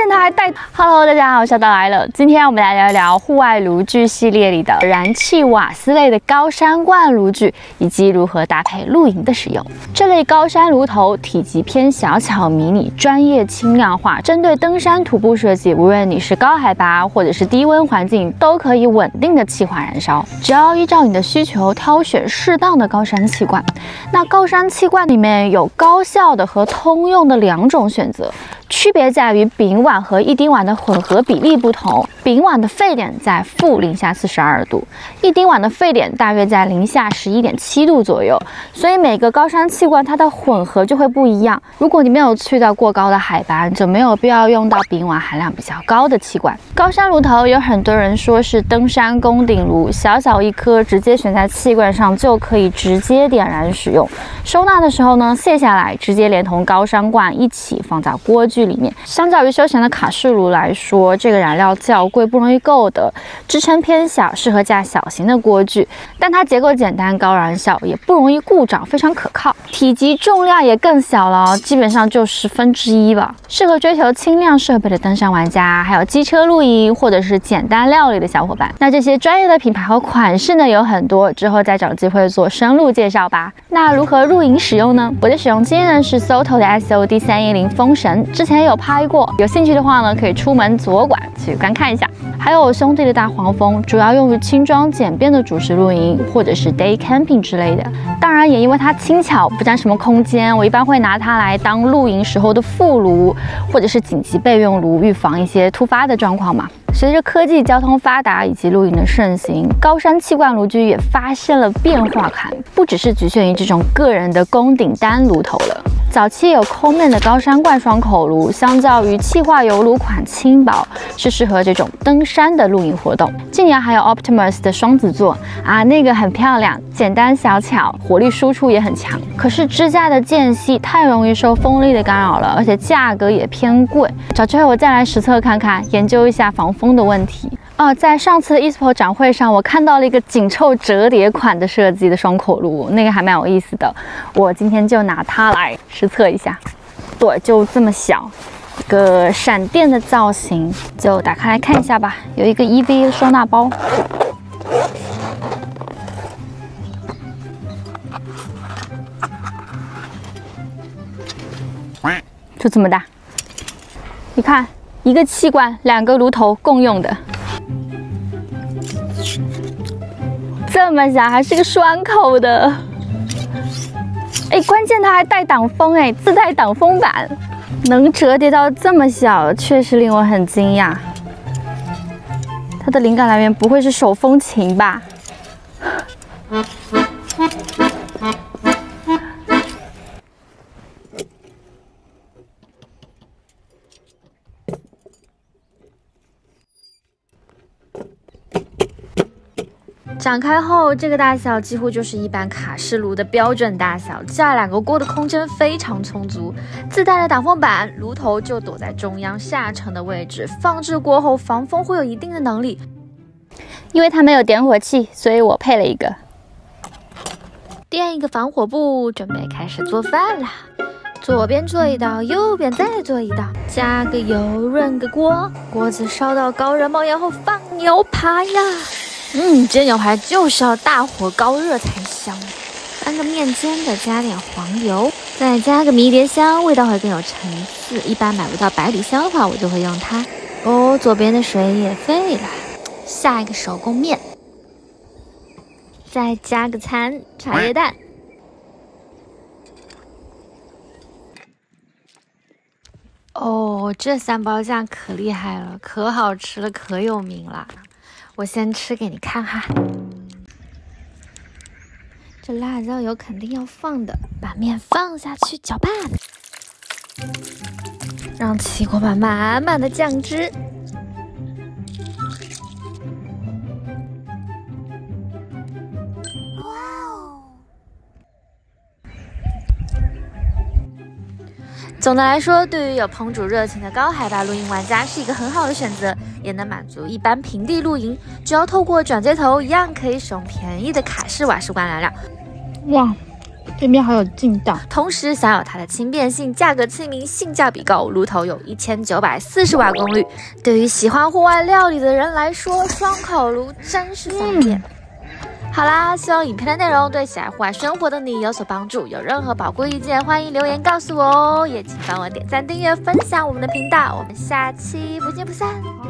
键它还带 Hello， 大家好，我小岛来了。今天我们来聊聊户外炉具系列里的燃气瓦斯类的高山罐炉具，以及如何搭配露营的使用。这类高山炉头体积偏小巧迷你，专业轻量化，针对登山徒步设计，无论你是高海拔或者是低温环境，都可以稳定的气化燃烧。只要依照你的需求挑选适当的高山气罐。那高山气罐里面有高效的和通用的两种选择。 区别在于丙烷和一丁烷的混合比例不同，丙烷的沸点在-42°，一丁烷的沸点大约在-11.7度左右，所以每个高山气罐它的混合就会不一样。如果你没有去到过高的海拔，就没有必要用到丙烷含量比较高的气罐。高山炉头有很多人说是登山攻顶炉，小小一颗直接选在气罐上就可以直接点燃使用。收纳的时候呢，卸下来直接连同高山罐一起放在锅具 里面，相较于休闲的卡式炉来说，这个燃料较贵，不容易购得，支撑偏小，适合架小型的锅具。但它结构简单，高燃效，也不容易故障，非常可靠。体积重量也更小了，基本上就1/10吧，适合追求轻量设备的登山玩家，还有机车露营或者是简单料理的小伙伴。那这些专业的品牌和款式呢有很多，之后再找机会做深入介绍吧。那如何露营使用呢？我的使用经验呢是 Soto 的 SOD310风神。 之前有拍过，有兴趣的话呢，可以出门左拐去观看一下。还有我兄弟的大黄蜂，主要用于轻装简便的主食露营或者是 day camping 之类的。当然，也因为它轻巧，不占什么空间，我一般会拿它来当露营时候的副炉，或者是紧急备用炉，预防一些突发的状况嘛。 随着科技、交通发达以及露营的盛行，高山气罐炉具也发现了变化感，不只是局限于这种个人的攻顶单炉头了。早期有抠面的高山罐双口炉，相较于气化油炉款轻薄，是适合这种登山的露营活动。近年还有 Optimus 的双子座啊，那个很漂亮，简单小巧，火力输出也很强。可是支架的间隙太容易受风力的干扰了，而且价格也偏贵。找机会我再来实测看看，研究一下防风的问题。哦，在上次的 ESPO 展会上，我看到了一个紧凑折叠款的设计的双口炉，那个还蛮有意思的。我今天就拿它来实测一下。对，就这么小，一个闪电的造型，就打开来看一下吧。有一个 EVA 收纳包。 就这么大，你看，一个气罐，2个炉头共用的，这么小，还是个双口的。哎，关键它还带挡风，哎，自带挡风板，能折叠到这么小，确实令我很惊讶。它的灵感来源不会是手风琴吧？ 展开后，这个大小几乎就是一般卡式炉的标准大小，架2个锅的空间非常充足。自带的挡风板，炉头就躲在中央下沉的位置，放置过后防风会有一定的能力。因为它没有点火器，所以我配了一个。垫一个防火布，准备开始做饭啦。左边做一道，右边再做一道，加个油，润个锅，锅子烧到高热冒烟后放牛排呀。 煎牛排就是要大火高热才香。翻个面煎的，加点黄油，再加个迷迭香，味道会更有层次。一般买不到百里香的话，我就会用它。哦，左边的水也沸了，下一个手工面，再加个餐茶叶蛋。哦，这3包酱可厉害了，可好吃了，可有名了。 我先吃给你看哈，这辣椒油肯定要放的，把面放下去搅拌，让起锅把满满的酱汁。哇哦！总的来说，对于有烹煮热情的高海拔露营玩家是一个很好的选择，也能满足一般平地露营，只要透过转接头，一样可以使用便宜的卡式瓦斯罐燃料。哇，这边还有劲道，同时享有它的轻便性、价格亲民、性价比高。炉头有1940瓦功率，对于喜欢户外料理的人来说，双烤炉真是方便。好啦，希望影片的内容对喜爱户外生活的你有所帮助。有任何宝贵意见，欢迎留言告诉我哦。也请帮我点赞、订阅、分享我们的频道。我们下期不见不散。